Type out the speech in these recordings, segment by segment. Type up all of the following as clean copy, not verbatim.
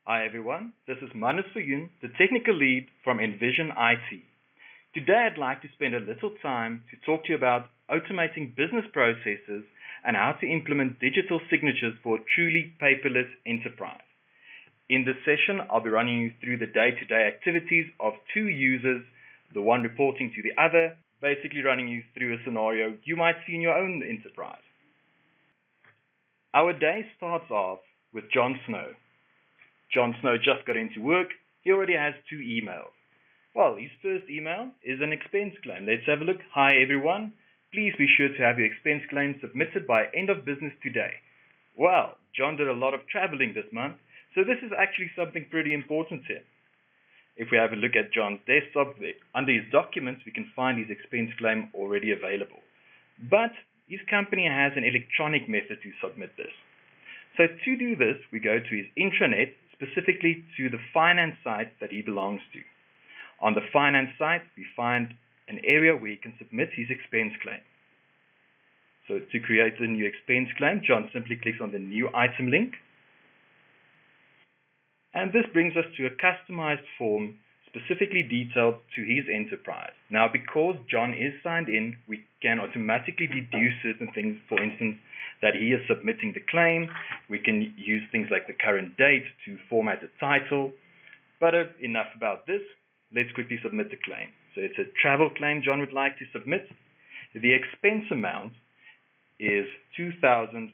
Hi everyone, this is Manus Fayun, the technical lead from nVisionIT. Today I'd like to spend a little time to talk to you about automating business processes and how to implement digital signatures for a truly paperless enterprise. In this session, I'll be running you through the day-to-day activities of two users, the one reporting to the other, basically running you through a scenario you might see in your own enterprise. Our day starts off with John Snow. John Snow just got into work. He already has 2 emails. Well, his first email is an expense claim. Let's have a look. Hi everyone. Please be sure to have your expense claim submitted by end of business today. Well, John did a lot of traveling this month, so this is actually something pretty important to him. If we have a look at John's desktop, under his documents, we can find his expense claim already available. But his company has an electronic method to submit this. So to do this, we go to his intranet, specifically to the finance site that he belongs to. On the finance site, we find an area where he can submit his expense claim. So to create a new expense claim, John simply clicks on the new item link. And this brings us to a customized form specifically detailed to his enterprise. Now, because John is signed in, we can automatically deduce certain things. For instance, that he is submitting the claim. We can use things like the current date to format the title. But enough about this. Let's quickly submit the claim. So it's a travel claim John would like to submit. The expense amount is $2,400.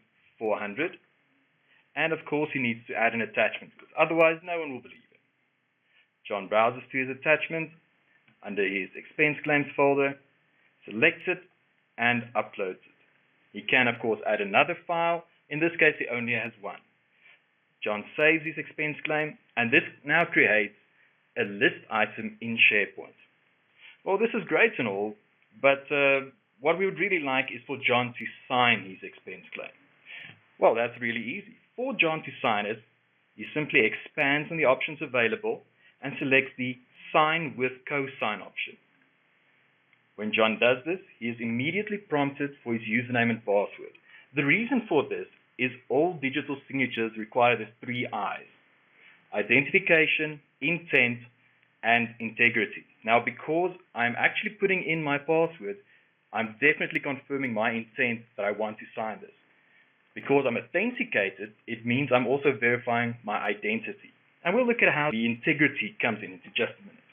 And of course, he needs to add an attachment because otherwise no one will believe it. John browses to his attachment under his expense claims folder, selects it, and uploads it. He can, of course, add another file. In this case, he only has one. John saves his expense claim, and this now creates a list item in SharePoint. Well, this is great and all, but what we would really like is for John to sign his expense claim. Well, that's really easy. For John to sign it, he simply expands on the options available and selects the Sign with CoSign option. When John does this, he is immediately prompted for his username and password. The reason for this is all digital signatures require the 3 I's: identification, intent, and integrity. Now, because I'm actually putting in my password, I'm definitely confirming my intent that I want to sign this. Because I'm authenticated, it means I'm also verifying my identity. And we'll look at how the integrity comes in just a minute.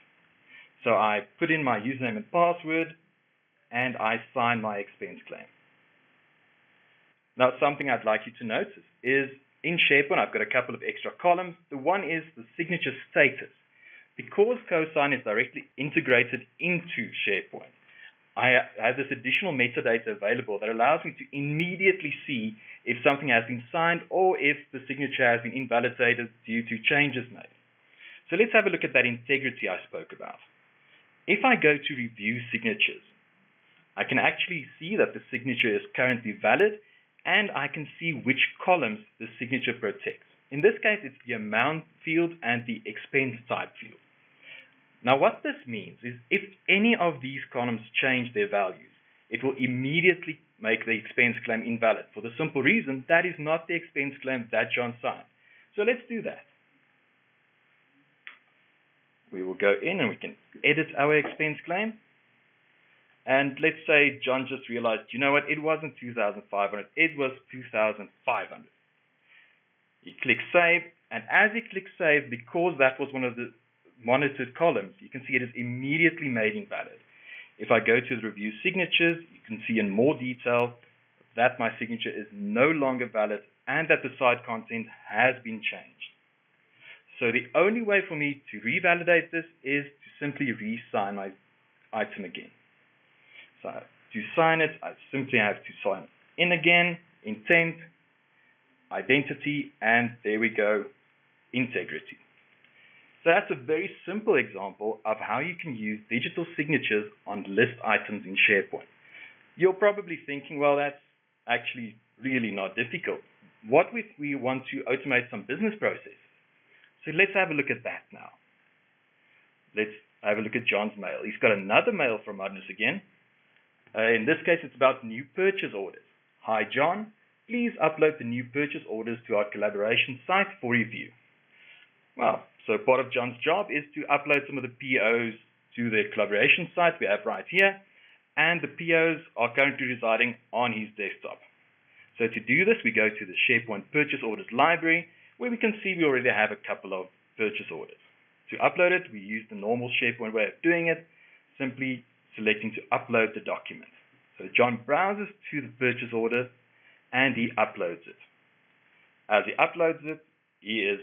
So I put in my username and password, and I sign my expense claim. Now, something I'd like you to notice is in SharePoint, I've got a couple of extra columns. The one is the signature status. Because CoSign is directly integrated into SharePoint, I have this additional metadata available that allows me to immediately see if something has been signed or if the signature has been invalidated due to changes made. So let's have a look at that integrity I spoke about. If I go to review signatures, I can actually see that the signature is currently valid, and I can see which columns the signature protects. In this case, it's the amount field and the expense type field. Now, what this means is if any of these columns change their values, it will immediately make the expense claim invalid for the simple reason that is not the expense claim that John signed. So let's do that. We will go in and we can edit our expense claim. And let's say John just realized, you know what, it wasn't 2,500, it was 2,500. He clicks save, and as he clicks save, because that was one of the monitored columns, you can see it is immediately made invalid. If I go to the review signatures, you can see in more detail that my signature is no longer valid and that the site content has been changed. So the only way for me to revalidate this is to simply re-sign my item again. So to sign it, I simply have to sign in again, intent, identity, and there we go, integrity. So that's a very simple example of how you can use digital signatures on list items in SharePoint. You're probably thinking, well, that's actually really not difficult. What if we want to automate some business processes? So let's have a look at that now. Let's have a look at John's mail. He's got another mail from Magnus again. In this case, it's about new purchase orders. Hi, John. Please upload the new purchase orders to our collaboration site for review. Well, so part of John's job is to upload some of the POs to the collaboration site we have right here, and the POs are currently residing on his desktop. So to do this, we go to the SharePoint Purchase Orders library, where we can see we already have a couple of purchase orders. To upload it, we use the normal SharePoint way of doing it, simply selecting to upload the document. So John browses to the purchase order and he uploads it. As he uploads it, he is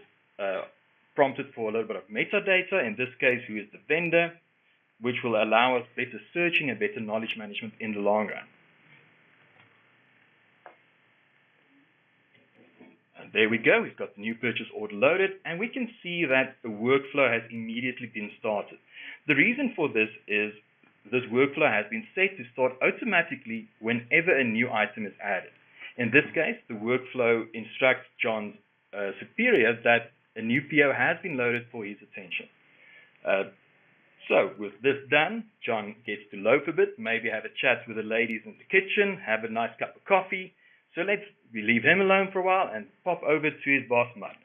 prompted for a little bit of metadata, in this case, who is the vendor, which will allow us better searching and better knowledge management in the long run. And there we go, we've got the new purchase order loaded, and we can see that the workflow has immediately been started. The reason for this is this workflow has been set to start automatically whenever a new item is added. In this case, the workflow instructs John's superior that a new PO has been loaded for his attention. So with this done, John gets to loaf a bit, maybe have a chat with the ladies in the kitchen, have a nice cup of coffee. So we leave him alone for a while and pop over to his boss, Magnus.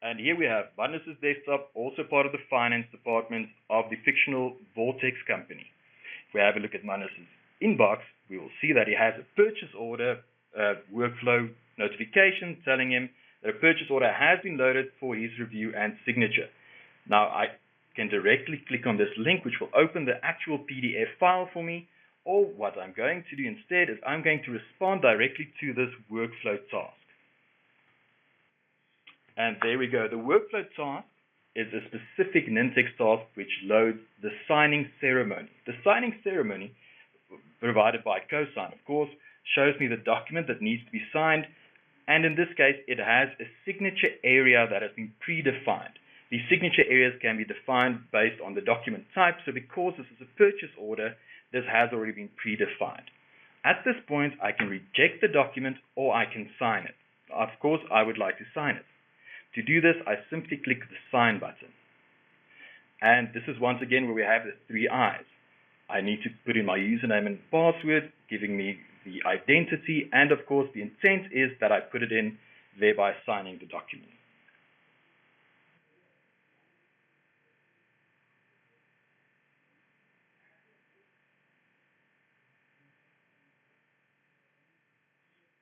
And here we have Magnus's desktop, also part of the finance department of the fictional Vortex company. If we have a look at Magnus's inbox, we will see that he has a purchase order workflow notification telling him that a purchase order has been loaded for his review and signature. Now I can directly click on this link, which will open the actual PDF file for me, or what I'm going to do instead is I'm going to respond directly to this workflow task. And there we go. The workflow task is a specific Nintex task which loads the signing ceremony. The signing ceremony, provided by CoSign, of course, shows me the document that needs to be signed, and in this case, it has a signature area that has been predefined. These signature areas can be defined based on the document type, so because this is a purchase order, this has already been predefined. At this point, I can reject the document or I can sign it. Of course, I would like to sign it. To do this, I simply click the Sign button. And this is once again where we have the 3 I's. I need to put in my username and password, giving me the identity, and of course the intent is that I put it in, thereby signing the document.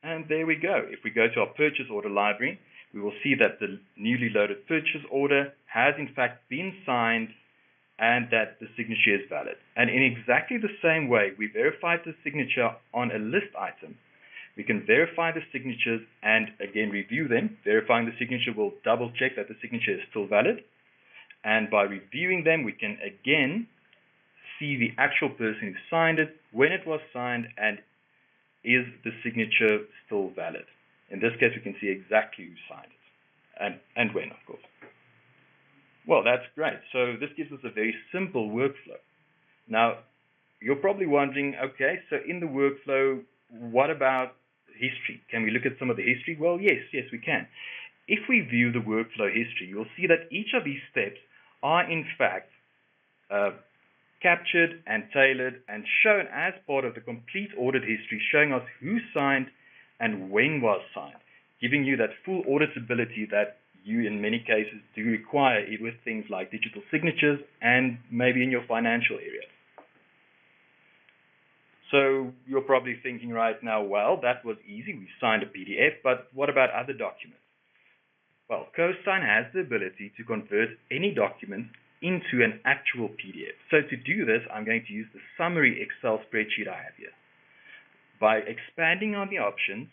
And there we go. If we go to our purchase order library, we will see that the newly loaded purchase order has in fact been signed and that the signature is valid. And in exactly the same way we verified the signature on a list item, we can verify the signatures and again review them. Verifying the signature will double check that the signature is still valid. And by reviewing them, we can again see the actual person who signed it, when it was signed, and is the signature still valid. In this case, we can see exactly who signed it and when, of course. Well, that's great. So this gives us a very simple workflow. Now, you're probably wondering, okay, so in the workflow, what about history? Can we look at some of the history? Well, yes, we can. If we view the workflow history, you'll see that each of these steps are in fact captured and tailored and shown as part of the complete audit history, showing us who signed and when was signed, giving you that full auditability that you in many cases do require with things like digital signatures and maybe in your financial area. So you're probably thinking right now, well, that was easy, we signed a PDF, but what about other documents? Well, CoSign has the ability to convert any document into an actual PDF. So to do this, I'm going to use the summary Excel spreadsheet I have here. By expanding on the options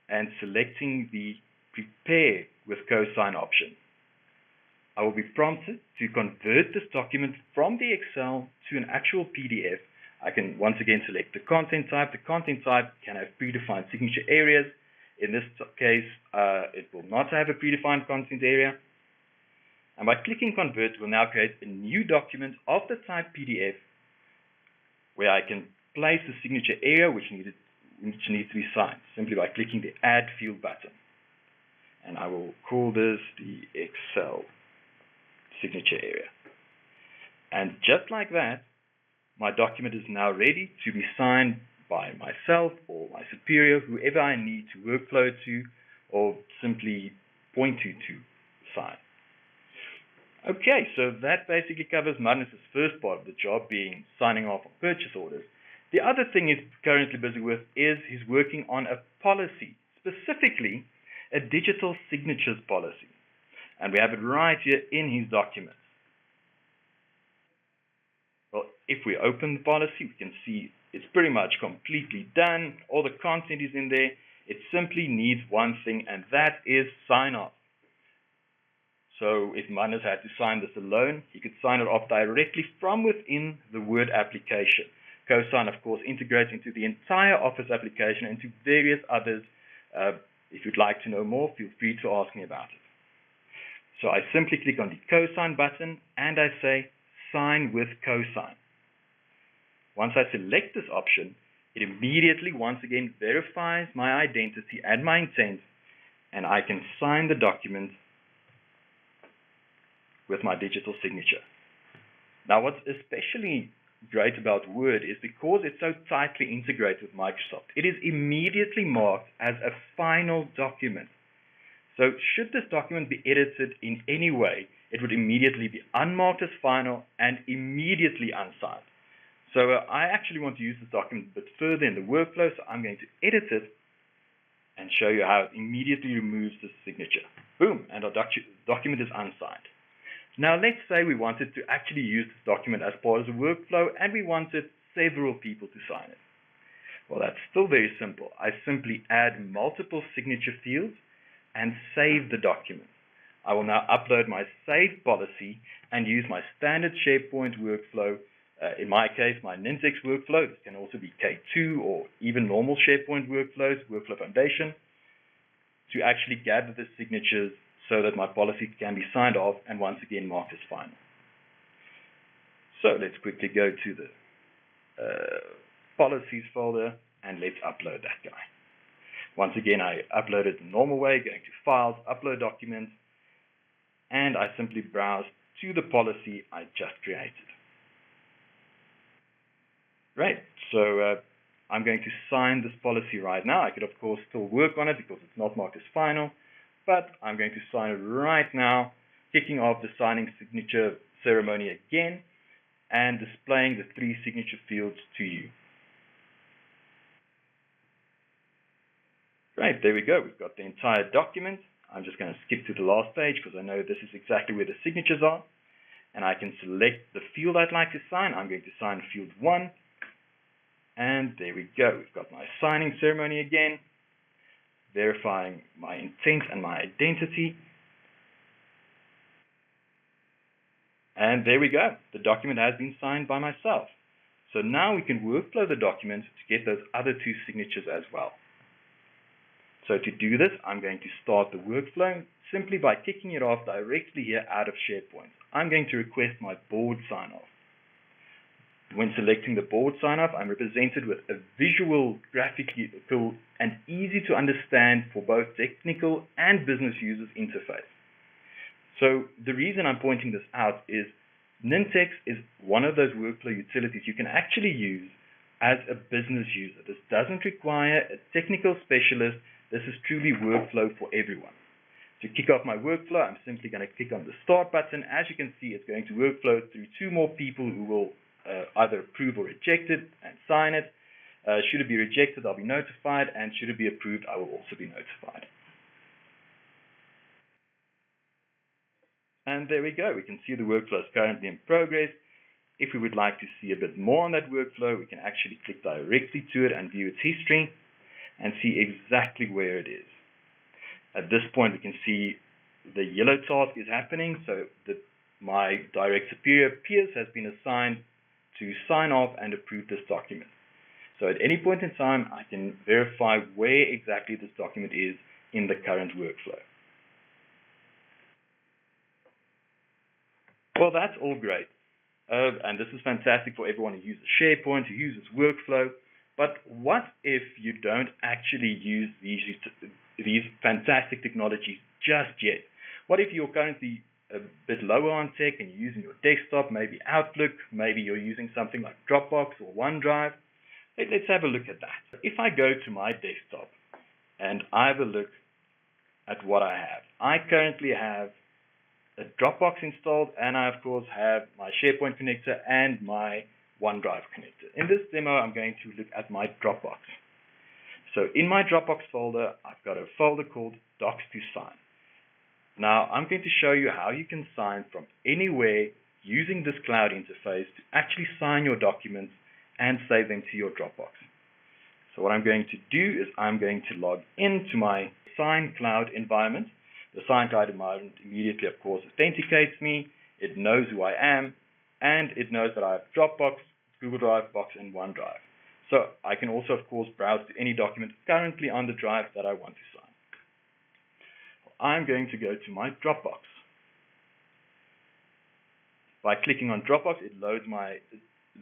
and selecting the Prepare with CoSign option, I will be prompted to convert this document from the Excel to an actual PDF. I can once again select the content type. The content type can have predefined signature areas. In this case, it will not have a predefined content area. And by clicking Convert, we'll now create a new document of the type PDF where I can place the signature area which needs to be signed, simply by clicking the Add Field button. And I will call this the Excel signature area. And just like that, my document is now ready to be signed by myself or my superior, whoever I need to workflow to or simply point to sign. Okay, so that basically covers Magnus's first part of the job, being signing off on purchase orders. The other thing he's currently busy with is he's working on a policy, specifically a digital signatures policy. And we have it right here in his documents. Well, if we open the policy, we can see it's pretty much completely done. All the content is in there. It simply needs one thing, and that is sign off. So if Magnus had to sign this alone, he could sign it off directly from within the Word application. CoSign, of course, integrates into the entire Office application and to various others. If you'd like to know more, feel free to ask me about it. So I simply click on the CoSign button and I say Sign with CoSign. Once I select this option, it immediately once again verifies my identity and my intent, and I can sign the document with my digital signature. Now, what's especially great about Word is because it's so tightly integrated with Microsoft, it is immediately marked as a final document. So should this document be edited in any way, it would immediately be unmarked as final and immediately unsigned. So I actually want to use this document a bit further in the workflow, so I'm going to edit it and show you how it immediately removes the signature. Boom, and our document is unsigned. Now let's say we wanted to actually use this document as part of the workflow and we wanted several people to sign it. Well, that's still very simple. I simply add multiple signature fields and save the document. I will now upload my saved policy and use my standard SharePoint workflow. In my case, my Nintex workflow. This can also be K2 or even normal SharePoint workflows, Workflow Foundation, to actually gather the signatures so that my policy can be signed off and once again marked as final. So let's quickly go to the policies folder and let's upload that guy. Once again, I upload it the normal way, going to Files, Upload Document, and I simply browse to the policy I just created. Great, so I'm going to sign this policy right now. I could, of course, still work on it because it's not marked as final, but I'm going to sign it right now, kicking off the signing signature ceremony again, and displaying the 3 signature fields to you. Great, there we go. We've got the entire document. I'm just going to skip to the last page because I know this is exactly where the signatures are. And I can select the field I'd like to sign. I'm going to sign field 1. And there we go. We've got my signing ceremony again, verifying my intent and my identity. And there we go. The document has been signed by myself. So now we can workflow the document to get those other 2 signatures as well. So to do this, I'm going to start the workflow simply by kicking it off directly here out of SharePoint. I'm going to request my board sign-off. When selecting the board sign-off, I'm represented with a visual, graphical, and easy to understand for both technical and business users interface. So the reason I'm pointing this out is Nintex is one of those workflow utilities you can actually use as a business user. This doesn't require a technical specialist. This is truly workflow for everyone. To kick off my workflow, I'm simply going to click on the Start button. As you can see, it's going to workflow through 2 more people who will either approve or reject it and sign it. Should it be rejected, I'll be notified, and should it be approved, I will also be notified. And there we go. We can see the workflow is currently in progress. If we would like to see a bit more on that workflow, we can actually click directly to it and view its history and see exactly where it is. At this point, we can see the yellow task is happening, so my direct superior, Piers, has been assigned to sign off and approve this document. So at any point in time, I can verify where exactly this document is in the current workflow. Well, that's all great. And this is fantastic for everyone who uses SharePoint, who uses workflow. But what if you don't actually use these fantastic technologies just yet? What if you're currently a bit lower on tech and you're using your desktop, maybe Outlook, maybe you're using something like Dropbox or OneDrive? Let's have a look at that. If I go to my desktop and I have a look at what I have, I currently have a Dropbox installed, and I of course have my SharePoint connector and my OneDrive connector. In this demo, I'm going to look at my Dropbox. So in my Dropbox folder, I've got a folder called Docs to Sign. Now, I'm going to show you how you can sign from anywhere using this cloud interface to actually sign your documents and save them to your Dropbox. So what I'm going to do is I'm going to log into my Sign Cloud environment. The Sign Cloud environment immediately, of course, authenticates me. It knows who I am, and it knows that I have Dropbox, Google Drive, Box, and OneDrive. So I can also, of course, browse to any document currently on the drive that I want to sign. I'm going to go to my Dropbox. By clicking on Dropbox, it loads my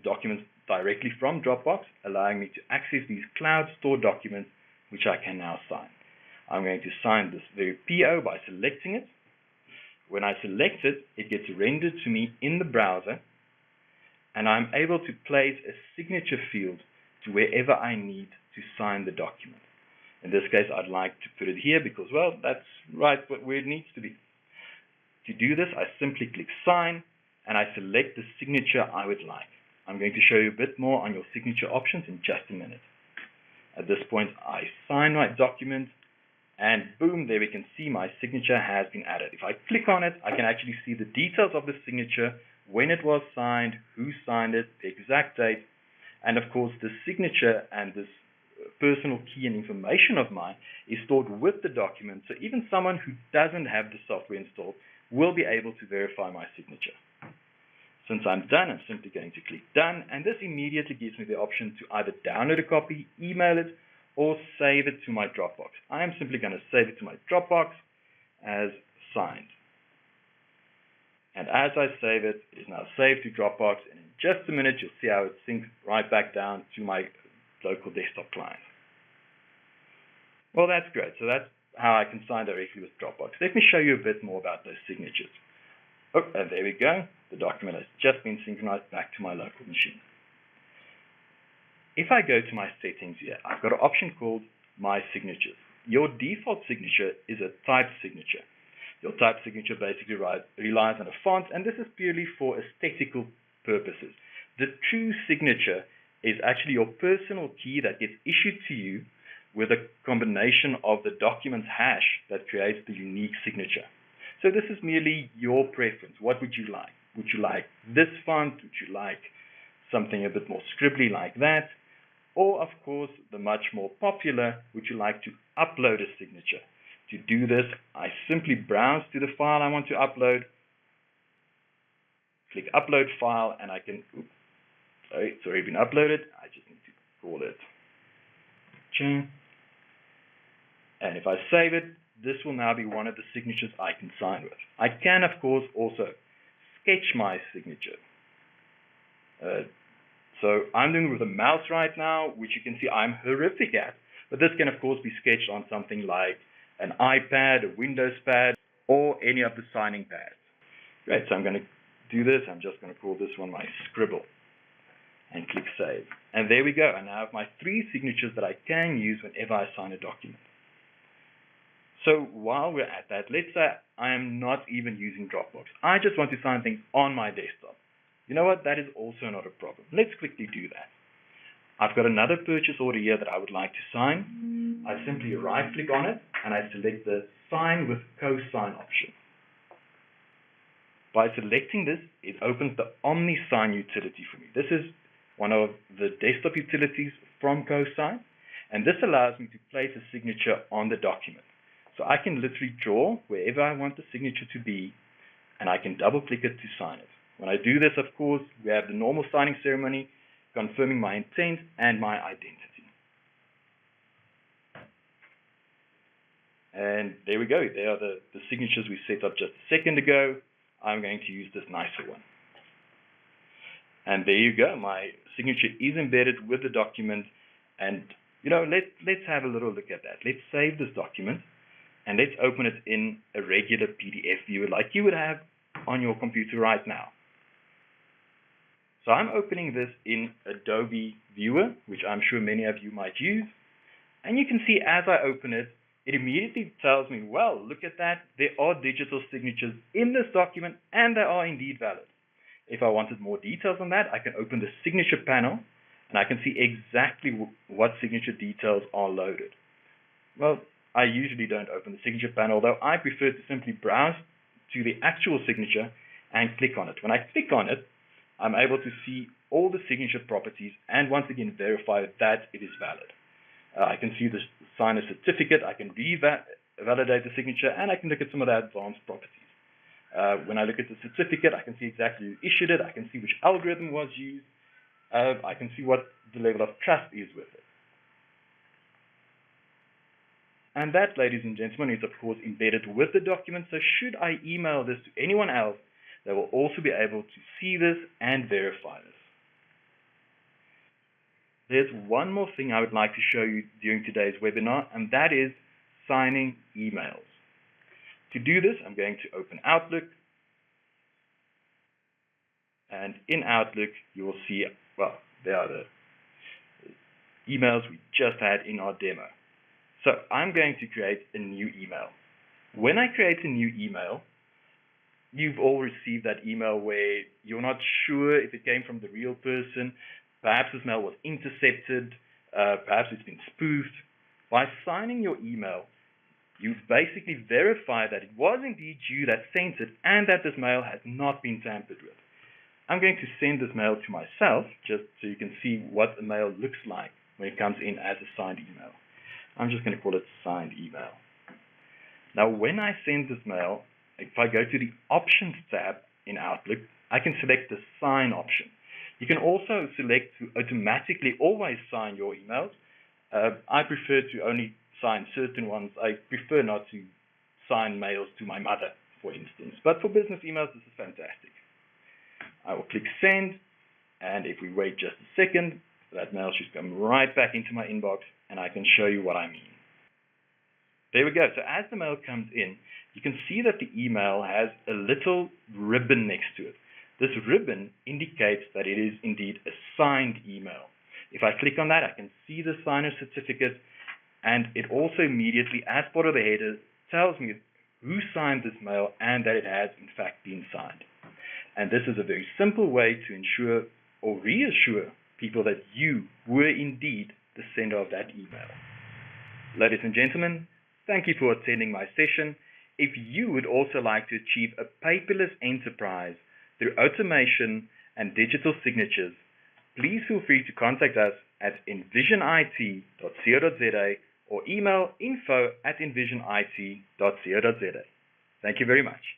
documents directly from Dropbox, allowing me to access these cloud stored documents, which I can now sign. I'm going to sign this very PO by selecting it. When I select it, it gets rendered to me in the browser, and I'm able to place a signature field to wherever I need to sign the document. In this case, I'd like to put it here because, well, that's right where it needs to be. To do this, I simply click Sign, and I select the signature I would like. I'm going to show you a bit more on your signature options in just a minute. At this point, I sign my document, and boom, there we can see my signature has been added. If I click on it, I can actually see the details of the signature, when it was signed, who signed it, the exact date, and of course, the signature and this personal key and information of mine is stored with the document, so even someone who doesn't have the software installed will be able to verify my signature. Since I'm done, I'm simply going to click Done, and this immediately gives me the option to either download a copy, email it, or save it to my Dropbox. I am simply going to save it to my Dropbox as signed. And as I save it, it is now saved to Dropbox, and in just a minute, you'll see how it syncs right back down to my local desktop client. Well, that's great. So that's how I can sign directly with Dropbox. Let me show you a bit more about those signatures. Oh, and there we go. The document has just been synchronized back to my local machine. If I go to my settings here, I've got an option called My Signatures. Your default signature is a typed signature. Your typed signature basically relies on a font, and this is purely for aesthetical purposes. The true signature is actually your personal key that gets issued to you with a combination of the document's hash that creates the unique signature. So this is merely your preference. What would you like? Would you like this font? Would you like something a bit more scribbly like that? Or, of course, the much more popular, would you like to upload a signature? To do this, I simply browse to the file I want to upload, click Upload File, and I can, sorry, it's already been uploaded. I just need to call it. And if I save it, this will now be one of the signatures I can sign with. I can, of course, also sketch my signature. So I'm doing it with a mouse right now, which you can see I'm horrific at, but this can, of course, be sketched on something like an iPad, a Windows pad, or any of the signing pads. Great, so I'm going to do this. I'm just going to call this one my scribble and click Save. And there we go. I now have my 3 signatures that I can use whenever I sign a document. So while we're at that, let's say I am not even using Dropbox. I just want to sign things on my desktop. You know what? That is also not a problem. Let's quickly do that. I've got another purchase order here that I would like to sign. I simply right-click on it, and I select the Sign with CoSign option. By selecting this, it opens the OmniSign utility for me. This is one of the desktop utilities from CoSign, and this allows me to place a signature on the document. So I can literally draw wherever I want the signature to be, and I can double-click it to sign it. When I do this, of course, we have the normal signing ceremony, confirming my intent and my identity. And there we go. There are the signatures we set up just a second ago. I'm going to use this nicer one. And there you go. My signature is embedded with the document. And, you know, let's have a little look at that. Let's save this document, and let's open it in a regular PDF viewer like you would have on your computer right now. So I'm opening this in Adobe Viewer, which I'm sure many of you might use. And you can see as I open it, it immediately tells me, well, look at that, there are digital signatures in this document and they are indeed valid. If I wanted more details on that, I can open the signature panel and I can see exactly what signature details are loaded. Well, I usually don't open the signature panel, though I prefer to simply browse to the actual signature and click on it. When I click on it, I'm able to see all the signature properties and once again verify that it is valid. I can see the signer certificate, I can revalidate the signature, and I can look at some of the advanced properties. When I look at the certificate, I can see exactly who issued it, I can see which algorithm was used, I can see what the level of trust is with it. And that, ladies and gentlemen, is of course embedded with the document, so should I email this to anyone else, they will also be able to see this and verify this. There's one more thing I would like to show you during today's webinar, and that is signing emails. To do this, I'm going to open Outlook. And in Outlook, you will see, well, there are the emails we just had in our demo. So I'm going to create a new email. When I create a new email, you've all received that email where you're not sure if it came from the real person. Perhaps this mail was intercepted, perhaps it's been spoofed. By signing your email, you've basically verified that it was indeed you that sent it and that this mail has not been tampered with. I'm going to send this mail to myself just so you can see what the mail looks like when it comes in as a signed email. I'm just going to call it signed email. Now when I send this mail, if I go to the Options tab in Outlook, I can select the Sign option. You can also select to automatically always sign your emails. I prefer to only sign certain ones. I prefer not to sign mails to my mother, for instance. But for business emails, this is fantastic. I will click Send, and if we wait just a second, that mail should come right back into my inbox, and I can show you what I mean. There we go. So as the mail comes in, you can see that the email has a little ribbon next to it. This ribbon indicates that it is indeed a signed email. If I click on that, I can see the signer certificate, and it also immediately, as part of the header, tells me who signed this mail and that it has in fact been signed. And this is a very simple way to ensure or reassure people that you were indeed the sender of that email. Ladies and gentlemen, thank you for attending my session. If you would also like to achieve a paperless enterprise through automation and digital signatures, please feel free to contact us at nVisionIT.co.za or email info@nVisionIT.co.za. Thank you very much.